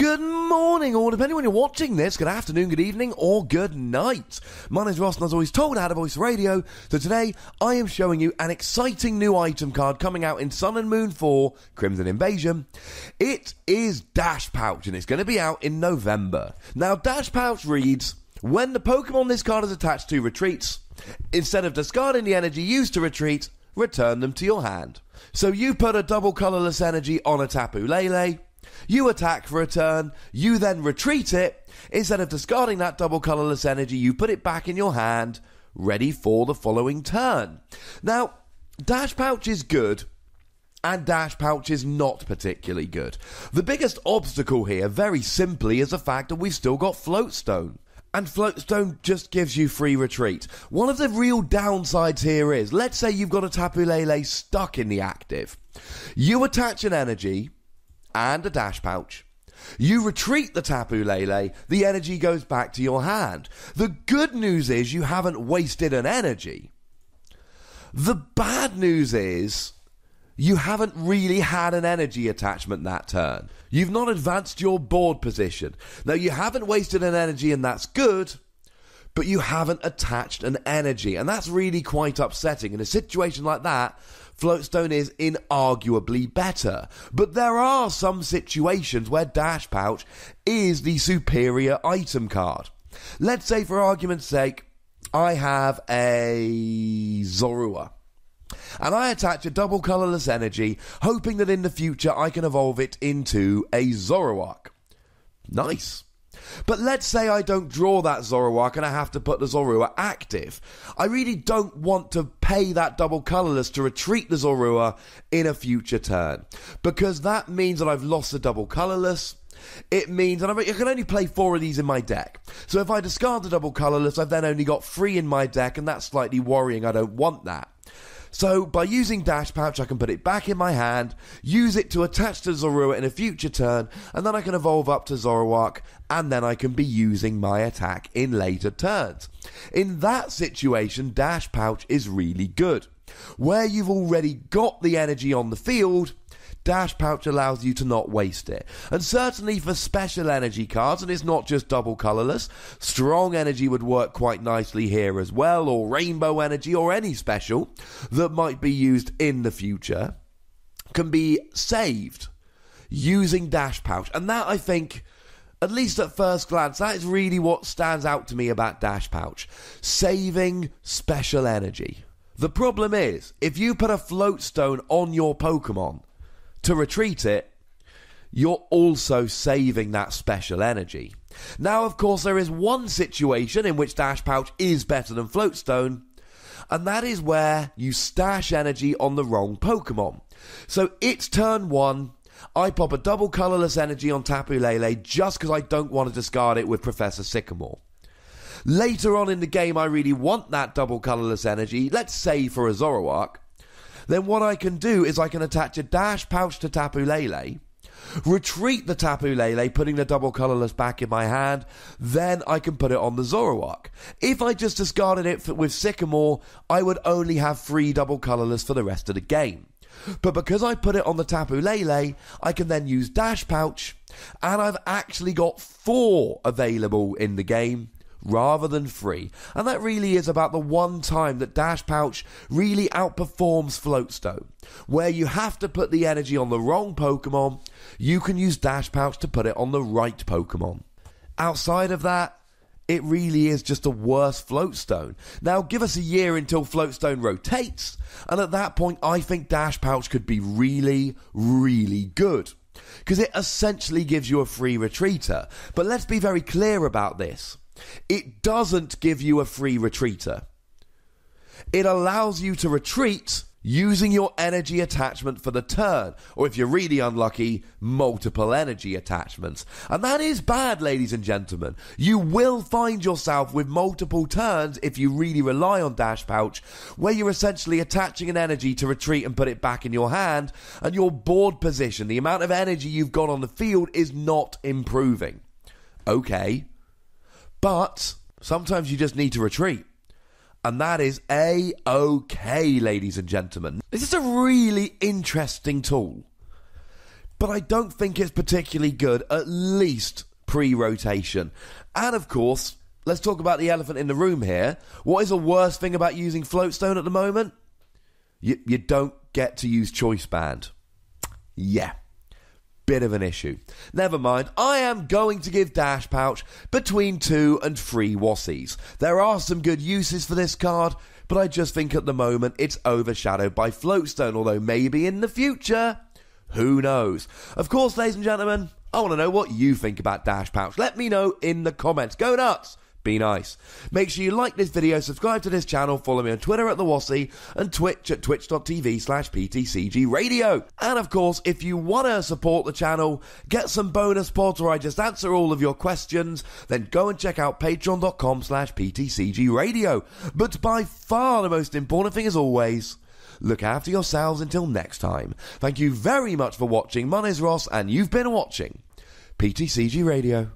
Good morning, or depending when you're watching this, good afternoon, good evening, or good night. My name's Ross, and as always told, How to Voice Radio. So today, I am showing you an exciting new item card coming out in Sun and Moon 4, Crimson Invasion. It is Dash Pouch, and it's going to be out in November. Now, Dash Pouch reads, when the Pokemon this card is attached to retreats, instead of discarding the energy used to retreat, return them to your hand. So you put a double colourless energy on a Tapu Lele, you attack for a turn, you then retreat it. Instead of discarding that double colourless energy, you put it back in your hand, ready for the following turn. Now, Dash Pouch is good, and Dash Pouch is not particularly good. The biggest obstacle here, very simply, is the fact that we've still got Floatstone. And Floatstone just gives you free retreat. One of the real downsides here is, let's say you've got a Tapu Lele stuck in the active. You attach an energy and a Dash Pouch. You retreat the Tapu Lele, the energy goes back to your hand. The good news is you haven't wasted an energy. The bad news is you haven't really had an energy attachment that turn. You've not advanced your board position. Now, you haven't wasted an energy, and that's good, but you haven't attached an energy, and that's really quite upsetting. In a situation like that, Floatstone is inarguably better. But there are some situations where Dash Pouch is the superior item card. Let's say, for argument's sake, I have a Zorua, and I attach a double colourless energy, hoping that in the future I can evolve it into a Zoroark. Nice. But let's say I don't draw that Zoroark and I have to put the Zorua active. I really don't want to pay that double colourless to retreat the Zorua in a future turn, because that means that I've lost the double colourless. It means that I can only play 4 of these in my deck. So if I discard the double colourless, I've then only got 3 in my deck, and that's slightly worrying. I don't want that. So by using Dash Pouch, I can put it back in my hand, use it to attach to Zorua in a future turn, and then I can evolve up to Zoroark, and then I can be using my attack in later turns. In that situation, Dash Pouch is really good. Where you've already got the energy on the field, Dash Pouch allows you to not waste it. And certainly for special energy cards, and it's not just double colourless, strong energy would work quite nicely here as well, or rainbow energy, or any special that might be used in the future can be saved using Dash Pouch. And that, I think, at least at first glance, that is really what stands out to me about Dash Pouch. Saving special energy. The problem is, if you put a Floatstone on your Pokemon to retreat it, you're also saving that special energy. Now, of course, there is one situation in which Dash Pouch is better than Floatstone, and that is where you stash energy on the wrong Pokemon. So it's turn 1, I pop a double colourless energy on Tapu Lele just because I don't want to discard it with Professor Sycamore. Later on in the game, I really want that double colourless energy, let's say for a Zoroark. Then what I can do is I can attach a Dash Pouch to Tapu Lele, retreat the Tapu Lele, putting the double colourless back in my hand, then I can put it on the Zoroark. If I just discarded it with Sycamore, I would only have 3 double colourless for the rest of the game. But because I put it on the Tapu Lele, I can then use Dash Pouch, and I've actually got 4 available in the game, rather than 3. And that really is about the one time that Dash Pouch really outperforms Floatstone. Where you have to put the energy on the wrong Pokemon, you can use Dash Pouch to put it on the right Pokemon. Outside of that, it really is just a worse Floatstone. Now, give us a year until Floatstone rotates, and at that point, I think Dash Pouch could be really, really good, because it essentially gives you a free retreater. But let's be very clear about this. It doesn't give you a free retreater. It allows you to retreat using your energy attachment for the turn, or if you're really unlucky, multiple energy attachments. And that is bad, ladies and gentlemen. You will find yourself with multiple turns if you really rely on Dash Pouch, where you're essentially attaching an energy to retreat and put it back in your hand, and your board position, the amount of energy you've got on the field, is not improving. Okay. But sometimes you just need to retreat. And that is A-OK, ladies and gentlemen. This is a really interesting tool. but I don't think it's particularly good, at least pre-rotation. And of course, let's talk about the elephant in the room here. What is the worst thing about using floatstone at the moment? You don't get to use choice band. Yeah. Bit of an issue. Never mind, I am going to give Dash Pouch between 2 and 3 wassies. There are some good uses for this card, but I just think at the moment it's overshadowed by Floatstone, although maybe in the future, who knows. Of course, ladies and gentlemen, I want to know what you think about Dash Pouch. Let me know in the comments. Go nuts! Be nice. Make sure you like this video, subscribe to this channel, follow me on Twitter at TheWassy, and Twitch at twitch.tv/PTCGRadio. And of course, if you want to support the channel, get some bonus pods where I just answer all of your questions, then go and check out patreon.com/PTCGRadio. But by far the most important thing as always, look after yourselves until next time. Thank you very much for watching. My name is Ross, and you've been watching PTCG Radio.